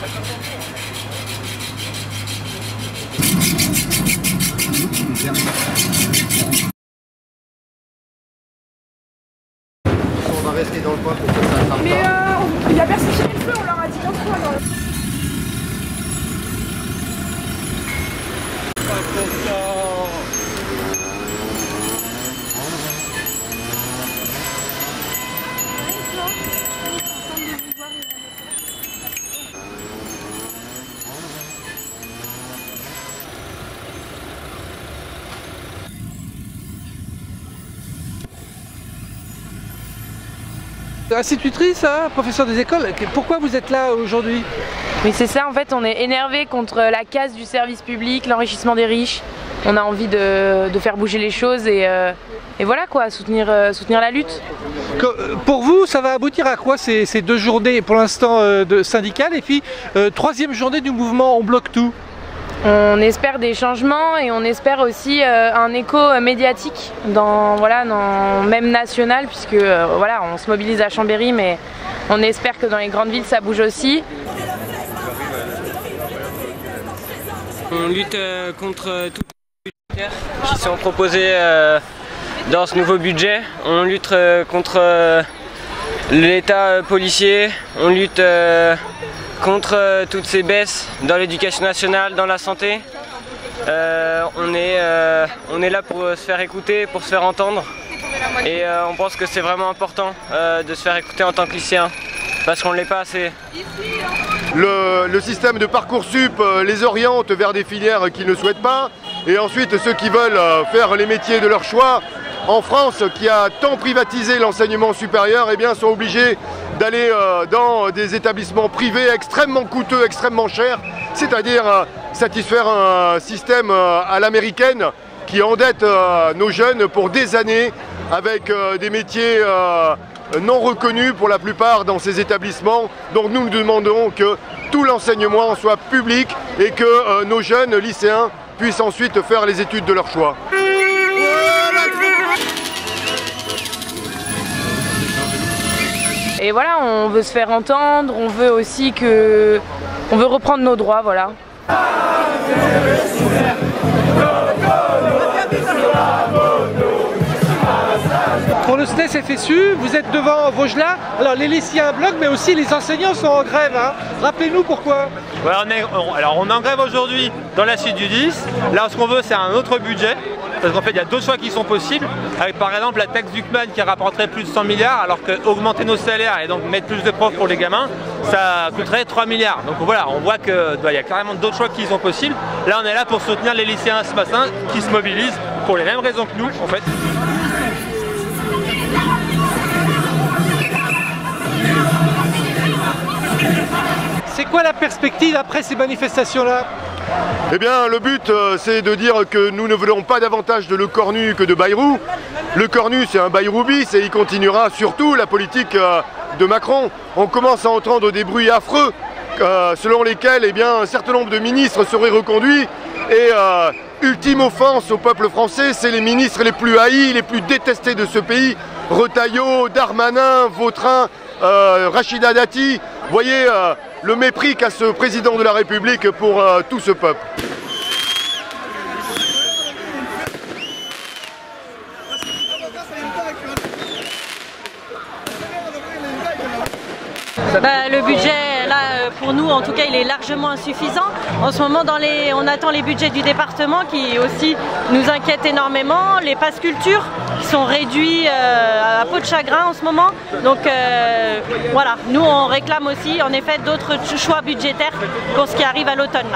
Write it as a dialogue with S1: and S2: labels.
S1: On va rester dans le coin pour que ça ne parte pas.
S2: Mais il n'y a personne qui met le feu, on leur a dit 15 fois.
S3: Institutrice, hein, professeur des écoles, pourquoi vous êtes là aujourd'hui?
S4: Oui, c'est ça, en fait, on est énervé contre la casse du service public, l'enrichissement des riches. On a envie de faire bouger les choses et voilà quoi, soutenir la lutte.
S3: Pour vous, ça va aboutir à quoi ces 2 journées pour l'instant syndicales et puis 3e journée du mouvement On bloque tout?
S4: On espère des changements et on espère aussi un écho médiatique, même national, puisque voilà, on se mobilise à Chambéry, mais on espère que dans les grandes villes ça bouge aussi.
S5: On lutte contre toutes les budgets qui sont proposés dans ce nouveau budget. On lutte contre l'État policier, on lutte contre toutes ces baisses dans l'éducation nationale, dans la santé. On est là pour se faire écouter, pour se faire entendre. Et on pense que c'est vraiment important de se faire écouter en tant que lycéen, parce qu'on ne l'est pas assez.
S6: Le système de Parcoursup les oriente vers des filières qu'ils ne souhaitent pas. Et ensuite, ceux qui veulent faire les métiers de leur choix, en France, qui a tant privatisé l'enseignement supérieur, eh bien, sont obligés d'aller dans des établissements privés extrêmement coûteux, extrêmement chers, c'est-à-dire satisfaire un système à l'américaine qui endette nos jeunes pour des années avec des métiers non reconnus pour la plupart dans ces établissements. Donc nous demandons que tout l'enseignement soit public et que nos jeunes lycéens puissent ensuite faire les études de leur choix.
S4: Et voilà, on veut se faire entendre, on veut aussi on veut reprendre nos droits, voilà.
S3: Pour le SNES FSU, vous êtes devant Vaugelas. Alors les lycéens bloquent, mais aussi les enseignants sont en grève. Hein. Rappelez-nous pourquoi.
S7: Ouais, on est en grève aujourd'hui dans la suite du 10. Là, ce qu'on veut, c'est un autre budget. Parce qu'en fait, il y a d'autres choix qui sont possibles. Avec par exemple la taxe Zuckman qui rapporterait plus de 100 milliards, alors qu'augmenter nos salaires et donc mettre plus de profs pour les gamins, ça coûterait 3 milliards. Donc voilà, on voit qu'il y a carrément d'autres choix qui sont possibles. Là, on est là pour soutenir les lycéens ce matin qui se mobilisent pour les mêmes raisons que nous, en fait.
S3: C'est quoi la perspective après ces manifestations-là?
S6: Eh bien, le but, c'est de dire que nous ne voulons pas davantage de Le Cornu que de Bayrou. Le Cornu, c'est un Bayrou bis et il continuera surtout la politique de Macron. On commence à entendre des bruits affreux selon lesquels eh bien, un certain nombre de ministres seraient reconduits. Et ultime offense au peuple français, c'est les ministres les plus haïs, les plus détestés de ce pays. Retailleau, Darmanin, Vautrin, Rachida Dati. Voyez le mépris qu'a ce président de la République pour tout ce peuple.
S8: Le budget, là, pour nous, en tout cas, il est largement insuffisant. En ce moment, on attend les budgets du département qui aussi nous inquiètent énormément. Les passes culture qui sont réduits à peau de chagrin en ce moment. Donc voilà, nous, on réclame aussi, en effet, d'autres choix budgétaires pour ce qui arrive à l'automne.